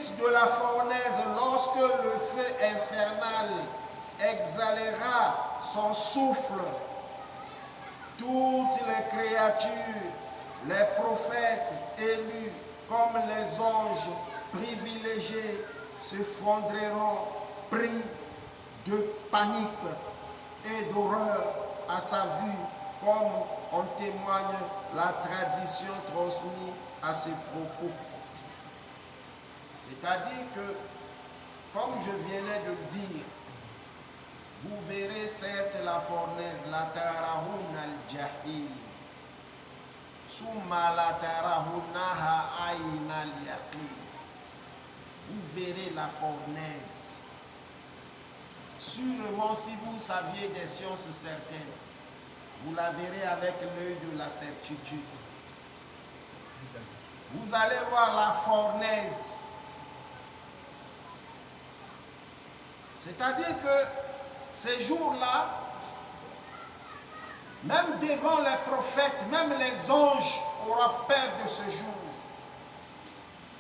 fils de la fournaise, lorsque le feu infernal exhalera son souffle, toutes les créatures, les prophètes élus comme les anges privilégiés se fondreront pris de panique et d'horreur à sa vue, comme en témoigne la tradition transmise à ses propos. C'est-à-dire que, comme je venais de le dire, vous verrez certes la fournaise, la tarahun al-jahil, summa la tarahunaha ayn al-yaqin. Vous verrez la fournaise. Sûrement, si vous saviez des sciences certaines, vous la verrez avec l'œil de la certitude. Vous allez voir la fournaise. C'est-à-dire que ces jours-là, même devant les prophètes, même les anges auront peur de ce jour.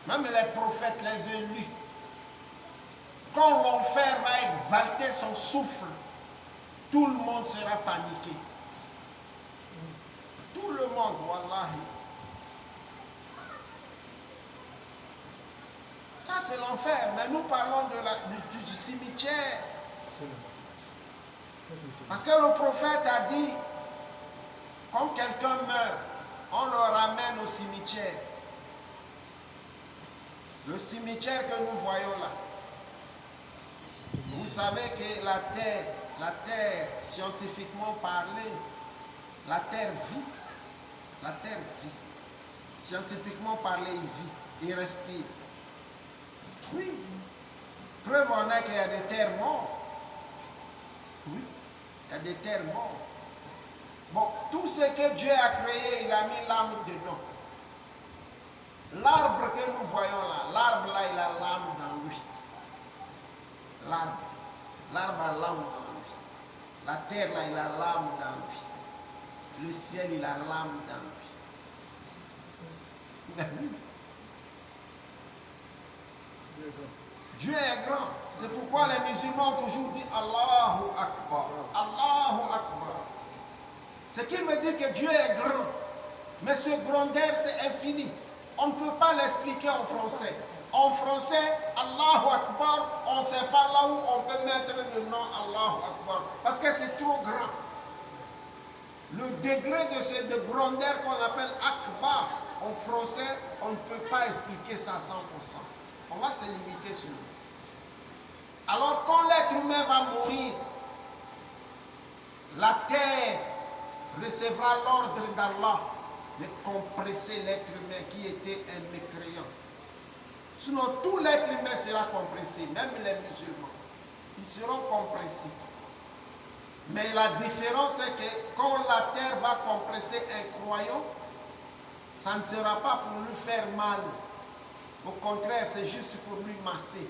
Même les prophètes, les élus. Quand l'enfer va exalter son souffle, tout le monde sera paniqué. Tout le monde, wallahi. Ça, c'est l'enfer. Mais nous parlons du cimetière. Parce que le prophète a dit, quand quelqu'un meurt, on le ramène au cimetière. Le cimetière que nous voyons là. Vous savez que la terre, scientifiquement parlé, la terre vit. La terre vit. Scientifiquement parlé, il vit, il respire. Oui. Preuve en est qu'il y a des terres mortes. Oui. Il y a des terres mortes. Bon, tout ce que Dieu a créé, il a mis l'âme dedans. L'arbre que nous voyons là, l'arbre là, il a l'âme dans lui. L'arbre a l'âme dans lui. La terre là, il a l'âme dans lui. Le ciel, il a l'âme dans lui. Dieu est grand. C'est pourquoi les musulmans ont toujours dit Allahu Akbar. Allahu Akbar. Ce qui veut dire que Dieu est grand. Mais ce grandeur, c'est infini. On ne peut pas l'expliquer en français. En français, Allahu Akbar, on ne sait pas là où on peut mettre le nom Allahu Akbar. Parce que c'est trop grand. Le degré de cette grandeur qu'on appelle Akbar, en français, on ne peut pas expliquer ça à 100%. On va se limiter sur lui. Alors quand l'être humain va mourir, la terre recevra l'ordre d'Allah de compresser l'être humain qui était un mécréant. Sinon, tout l'être humain sera compressé, même les musulmans. Ils seront compressés. Mais la différence est que quand la terre va compresser un croyant, ça ne sera pas pour lui faire mal. Au contraire, c'est juste pour lui masser.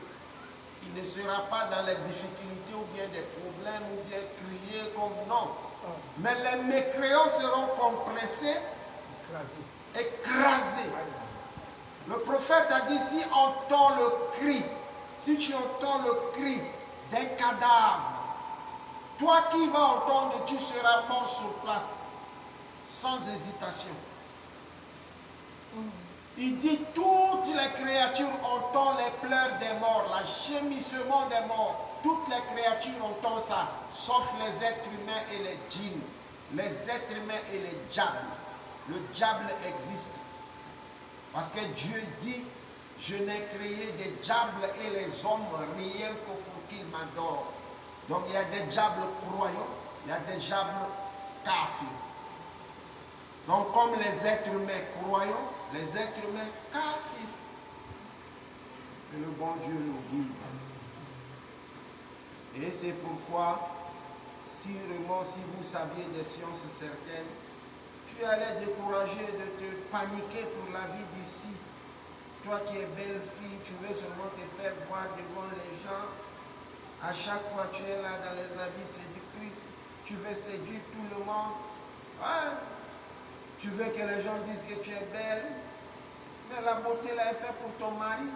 Il ne sera pas dans les difficultés ou bien des problèmes ou bien crier comme non. Mais les mécréants seront compressés, écrasés. Le prophète a dit, si entend le cri, si tu entends le cri d'un cadavre, toi qui vas entendre, tu seras mort sur place, sans hésitation. Il dit, toutes les créatures entendent les pleurs des morts, le gémissement des morts. Toutes les créatures entendent ça, sauf les êtres humains et les djinns. Les êtres humains et les diables. Le diable existe. Parce que Dieu dit, je n'ai créé des diables et les hommes rien que pour qu'ils m'adorent. Donc il y a des diables croyants, il y a des diables kafirs. Donc comme les êtres humains croyants, les êtres humains kafirs. Que le bon Dieu nous guide. Et c'est pourquoi, sûrement si vous saviez des sciences certaines, tu allais décourager de te paniquer pour la vie d'ici. Toi qui es belle fille, tu veux seulement te faire voir devant les gens. À chaque fois tu es là dans les habits séductrices, tu veux séduire tout le monde. Ouais. Tu veux que les gens disent que tu es belle. Mais la beauté là est faite pour ton mari.